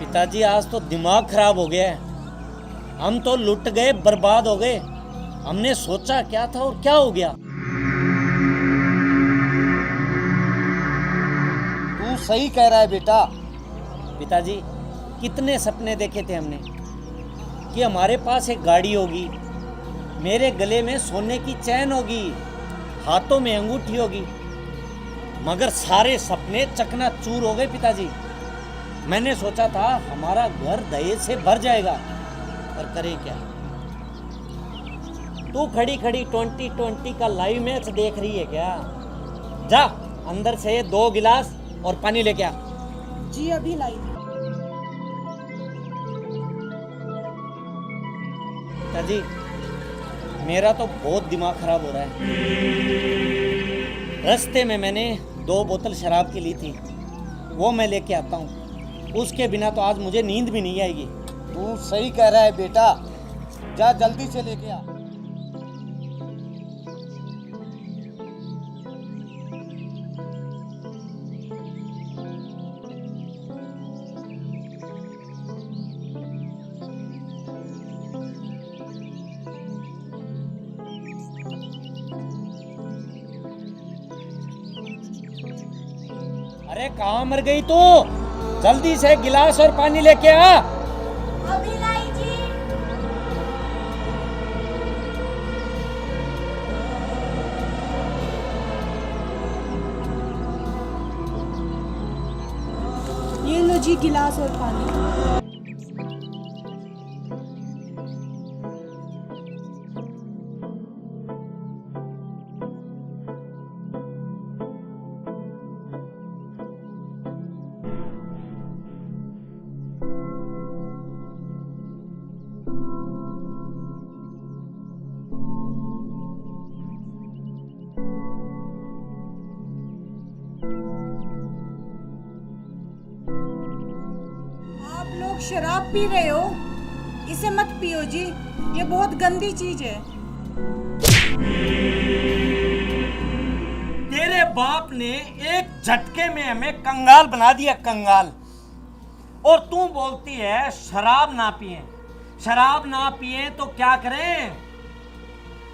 पिताजी आज तो दिमाग खराब हो गया है। हम तो लुट गए, बर्बाद हो गए। हमने सोचा क्या था और क्या हो गया। तू सही कह रहा है बेटा। पिताजी कितने सपने देखे थे हमने कि हमारे पास एक गाड़ी होगी, मेरे गले में सोने की चैन होगी, हाथों में अंगूठी होगी, मगर सारे सपने चकनाचूर हो गए पिताजी। मैंने सोचा था हमारा घर दहेज से भर जाएगा, पर करें क्या। तू खड़ी खड़ी 2020 का लाइव मैच देख रही है क्या? जा अंदर से 2 गिलास और पानी लेके आ। जी अभी लाई। पिताजी मेरा तो बहुत दिमाग खराब हो रहा है। रास्ते में मैंने 2 बोतल शराब की ली थी, वो मैं लेके आता हूँ। उसके बिना तो आज मुझे नींद भी नहीं आएगी। तू सही कह रहा है बेटा, जा जल्दी से लेके आ। अरे कहाँ मर गई तू? जल्दी से गिलास और पानी लेके आ। अभी लाई जी। ये लो जी गिलास और पानी। लोग शराब पी रहे हो, इसे मत पियो जी, ये बहुत गंदी चीज है। तेरे बाप ने एक झटके में हमें कंगाल बना दिया, कंगाल। और तू बोलती है शराब ना पिए। शराब ना पिए तो क्या करें?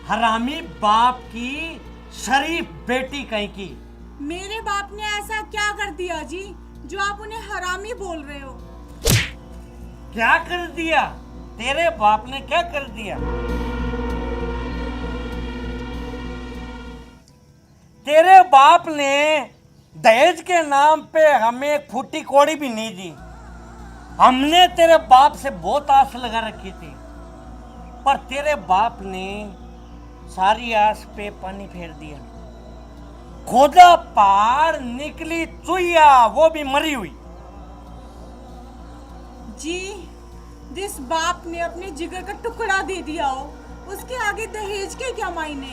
हरामी बाप की शरीफ बेटी कहीं की। मेरे बाप ने ऐसा क्या कर दिया जी जो आप उन्हें हरामी बोल रहे हो? क्या कर दिया? तेरे बाप ने क्या कर दिया? तेरे बाप ने दहेज के नाम पे हमें एक फूटी कौड़ी भी नहीं दी। हमने तेरे बाप से बहुत आस लगा रखी थी, पर तेरे बाप ने सारी आस पे पानी फेर दिया। खोदा पहाड़ निकली चुईया, वो भी मरी हुई। जी जिस बाप ने अपने जिगर का टुकड़ा दे दिया हो, उसके आगे दहेज के क्या मायने?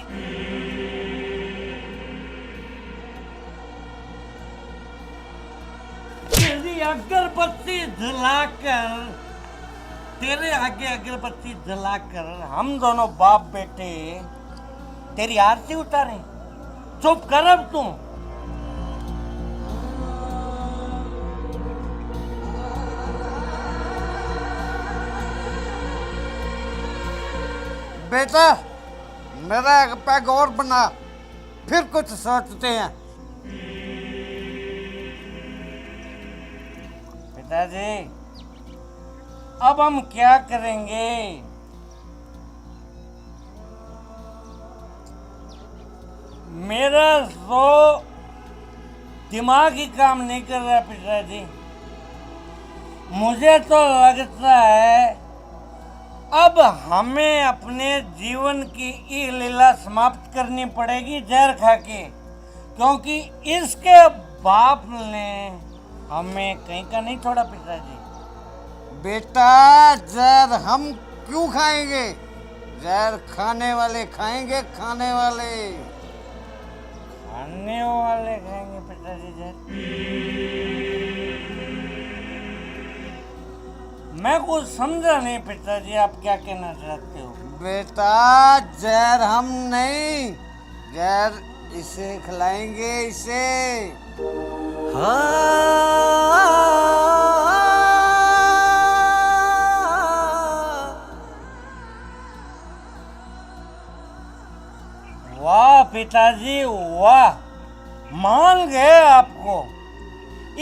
तेरी अगरबत्ती जलाकर, तेरे आगे अगरबत्ती जलाकर हम दोनों बाप बेटे तेरी आरती उतारे। चुप कर अब तू। बेटा मेरा एक पैग और बना, फिर कुछ सोचते हैं। पिताजी अब हम क्या करेंगे? मेरा तो दिमाग ही काम नहीं कर रहा पिताजी। मुझे तो लगता है अब हमें अपने जीवन की ये लीला समाप्त करनी पड़ेगी जहर खा के, क्योंकि इसके बाप ने हमें कहीं का नहीं छोड़ा पिताजी। बेटा जहर हम क्यों खाएंगे? जहर खाने वाले खाएंगे, खाने वाले। खाने वाले खाएंगे पिताजी जहर? मैं कुछ समझा नहीं पिताजी, आप क्या कहना चाहते हो? बेटा जहर हम नहीं, जहर इसे खिलाएंगे, इसे। वाह पिताजी वाह, मान गए आपको।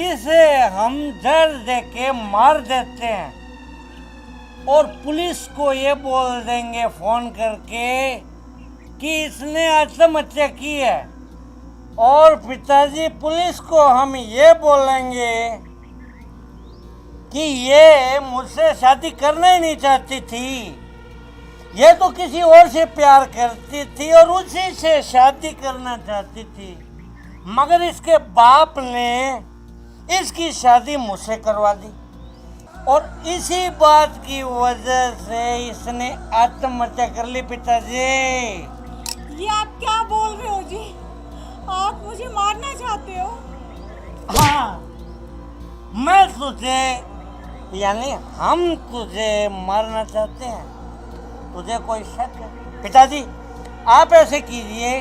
इसे हम जहर दे के मार देते हैं और पुलिस को ये बोल देंगे फोन करके कि इसने आत्महत्या की है। और पिताजी पुलिस को हम ये बोलेंगे कि ये मुझसे शादी करना ही नहीं चाहती थी, ये तो किसी और से प्यार करती थी और उसी से शादी करना चाहती थी, मगर इसके बाप ने इसकी शादी मुझसे करवा दी और इसी बात की वजह से इसने आत्महत्या कर ली। पिताजी ये आप क्या बोल रहे हो जी? आप मुझे मारना चाहते हो? हाँ, मैं तुझे यानी हम तुझे मारना चाहते हैं, तुझे कोई शक है? पिताजी आप ऐसे कीजिए,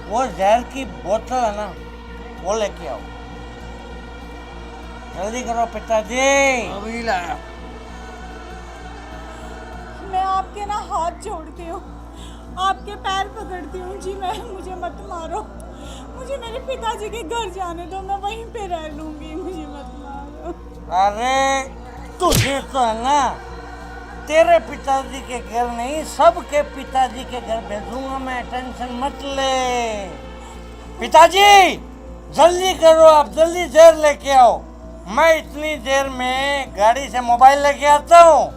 वो जहर की बोतल है ना, वो लेके आओ, जल्दी करो पिताजी। अभी लाया। मैं आपके ना हाथ जोड़ती हूँ, आपके पैर पकड़ती हूँ जी। मुझे मत मारो, मुझे मेरे पिताजी के घर जाने दो, मैं वहीं पे रह लूंगी, मुझे मत मारो। अरे तुझे तो है ना तेरे पिताजी के घर नहीं, सबके पिताजी के घर भेजूंगा मैं, टेंशन मत ले। पिताजी जल्दी करो, आप जल्दी जहर लेके आओ, मैं इतनी देर में गाड़ी से मोबाइल लेके आता हूँ।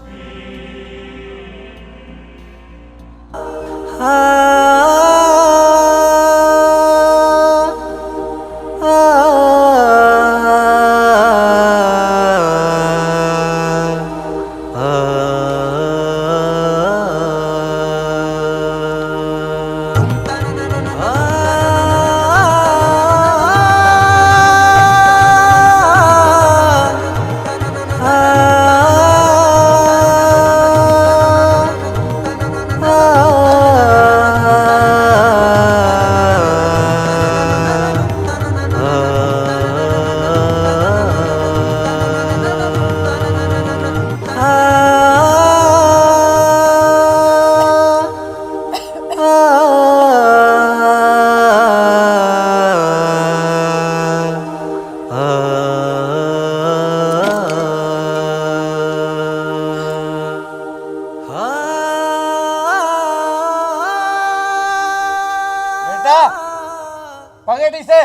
पकड़ इसे,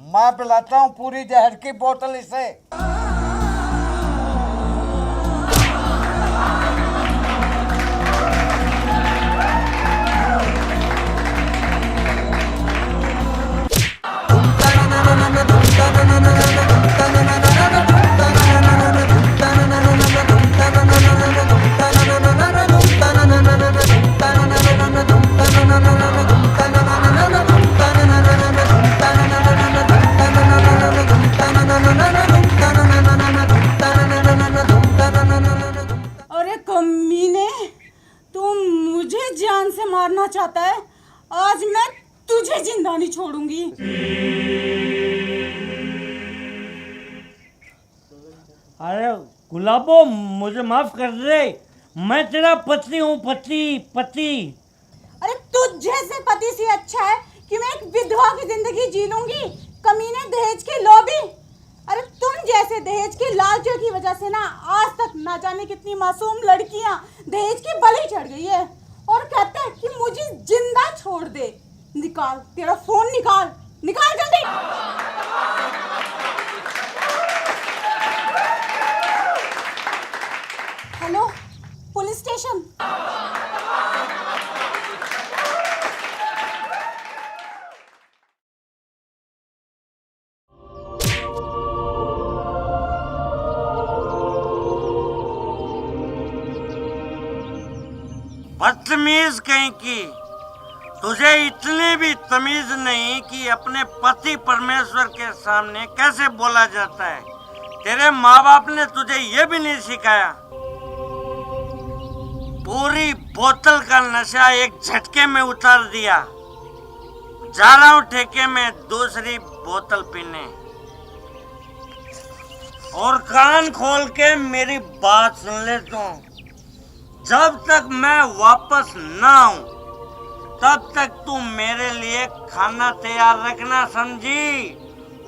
मैं पिलाता हूँ पूरी जहर की बोतल इसे। अरे कमीने, तुम मुझे जान से मारना चाहता है? आज मैं तुझे जिंदा नहीं छोड़ूंगी। अरे गुलाबो मुझे माफ कर दे, मैं तेरा पति हूँ, पति पति। अरे तुझ जैसे पति से अच्छा है कि मैं एक विधवा की जिंदगी जी लूंगी। कमीने दहेज के लोभी। अरे तुम जैसे दहेज के लालचों की वजह से ना आज तक ना जाने कितनी मासूम लड़कियां दहेज की बलि चढ़ गई है और कहते हैं कि मुझे जिंदा छोड़ दे। निकाल तेरा फोन, निकाल निकाल जल्दी। Hello police station. बदतमीज कहीं की, तुझे इतनी भी तमीज नहीं कि अपने पति परमेश्वर के सामने कैसे बोला जाता है। तेरे माँ बाप ने तुझे ये भी नहीं सिखाया। पूरी बोतल का नशा एक झटके में उतार दिया। जा रहा हूँ ठेके में दूसरी बोतल पीने। और कान खोल के मेरी बात सुन ले तू। जब तक मैं वापस ना आऊं तब तक तू मेरे लिए खाना तैयार रखना, समझी?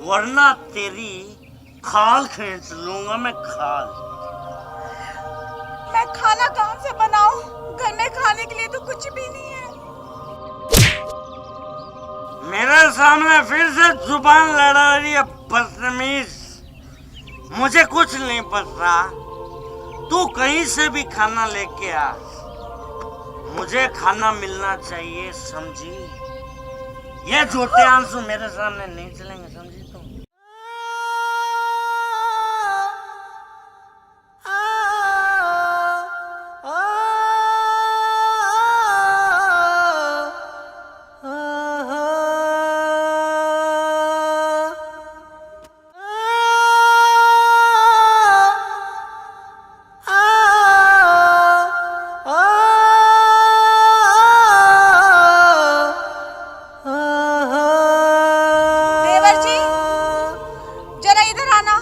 वरना तेरी खाल खींच लूंगा मैं, खाल। मैं खाना कहाँ से बनाऊं? घर में खाने के लिए तो कुछ भी नहीं है। मेरे सामने फिर से जुबान लड़ा रही है, बदतमीज। मुझे कुछ नहीं पता। तू कहीं से भी खाना लेके आ, मुझे खाना मिलना चाहिए, समझी? ये झूठे आंसू मेरे सामने नहीं चलेंगे, समझी तुम? देवर जी, जरा इधर आना।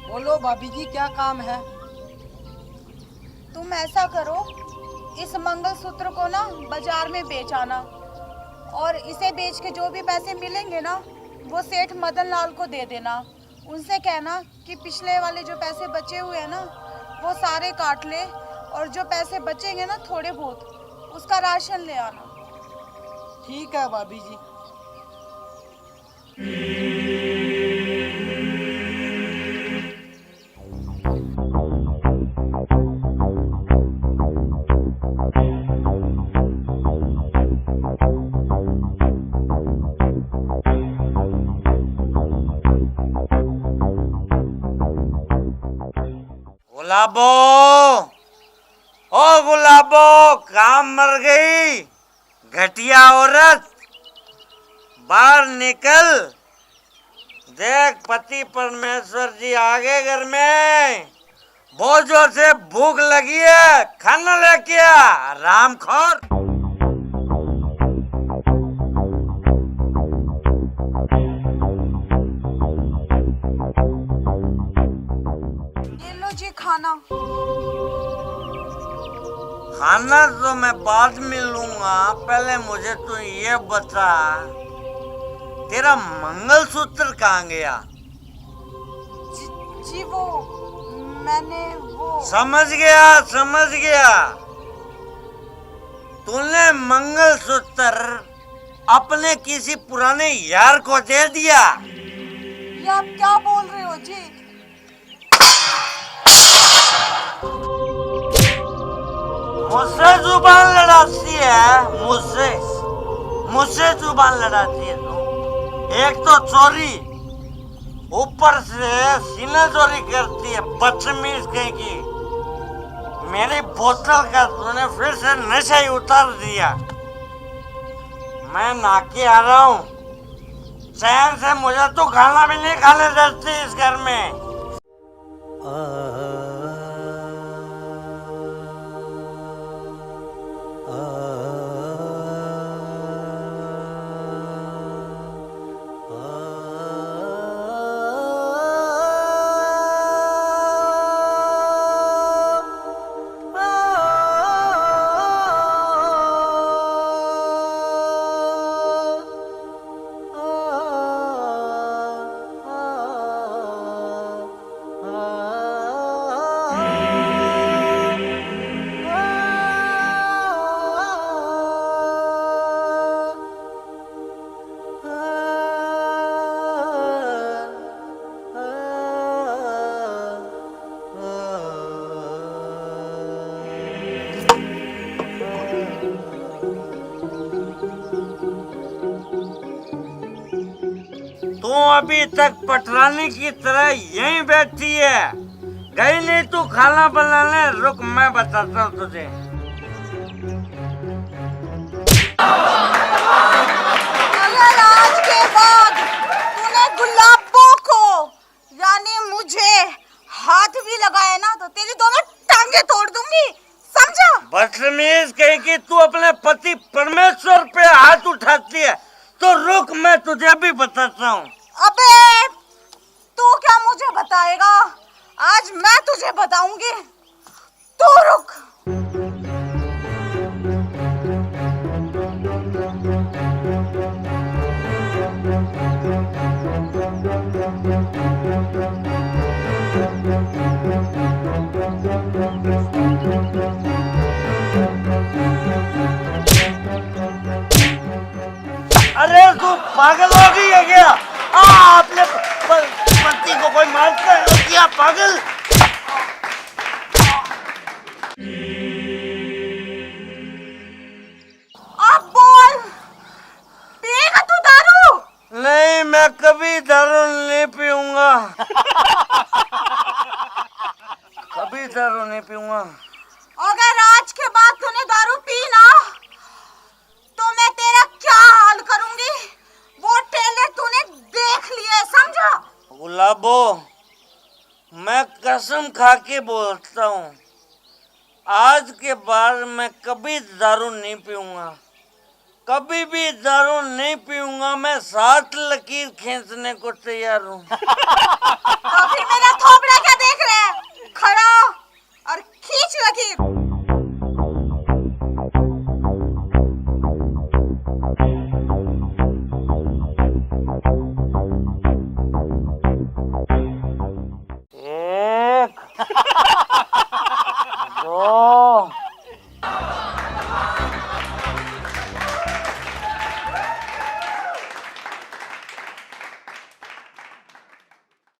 बोलो भाभी जी, क्या काम है? तुम ऐसा करो, इस मंगलसूत्र को ना बाजार में बेच आना, और इसे बेच के जो भी पैसे मिलेंगे ना वो सेठ मदन लाल को दे देना। उनसे कहना कि पिछले वाले जो पैसे बचे हुए हैं ना वो सारे काट ले, और जो पैसे बचेंगे ना थोड़े बहुत उसका राशन ले आना। ठीक है भाभी जी। गुलाबो, ओ गुलाबो, काम मर गई? घटिया औरत, बाहर निकल। देख, पति परमेश्वर जी आ गए घर में। बहुत जोर से भूख लगी है, खाना लेके आ, रामखोर। ये लो जी खाना। खाना तो मैं बाद में लूंगा, पहले मुझे तू ये बता, तेरा मंगलसूत्र कहाँ गया? जी वो मैंने वो समझ गया, समझ गया। तूने मंगलसूत्र अपने किसी पुराने यार को दे दिया। ये आप क्या बोल रहे हो जी? मुझसे जुबान लड़ाती है, मुझसे जुबान लड़ाती है तू। एक तो चोरी, ऊपर से सीना चोरी करती है, बदतमीज कहीं की। मेरी बोतल का तूने फिर से नशा ही उतार दिया। मैं नाके आ रहा हूँ, चैन से मुझे तो खाना भी नहीं खाने देती इस घर में। तू अभी तक पटरानी की तरह यहीं बैठी है। कहीं नहीं, तू खाना बनाने रुक, मैं बताता हूँ तुझे। अगर आज के बाद तूने गुलाबों को यानी मुझे हाथ भी लगाया ना तो तेरी दोनों टांगे तोड़ दूंगी, समझा? बदतमीज कहीं कि तू अपने पति परमेश्वर पे हाथ उठाती है, तो रुक, मैं तुझे भी बताता हूँ। अबे तू क्या मुझे बताएगा? आज मैं तुझे बताऊंगी, तू रुक। अरे तू पागल हो गई है क्या? अपने पति को कोई मारता है क्या पागल? अब बोल, पिएगा तू दारू? नहीं, मैं कभी दारू नहीं पीऊंगा। कभी दारू नहीं पीऊंगा। अगर आज के बाद तूने दारू पी ना तो मैं तेरा क्या हाल करूंगी वो टेले तूने देख लिए, समझा? गुलाबो, मैं कसम खा के बोलता हूँ, आज के बाद मैं कभी दारू नहीं पीऊंगा, कभी भी दारू नहीं पीऊंगा। मैं 7 लकीर खींचने को तैयार हूँ। तो फिर मेरा थोपड़ा क्या देख रहे हैं? खड़ा हो और खींच लकीर। एक, दो,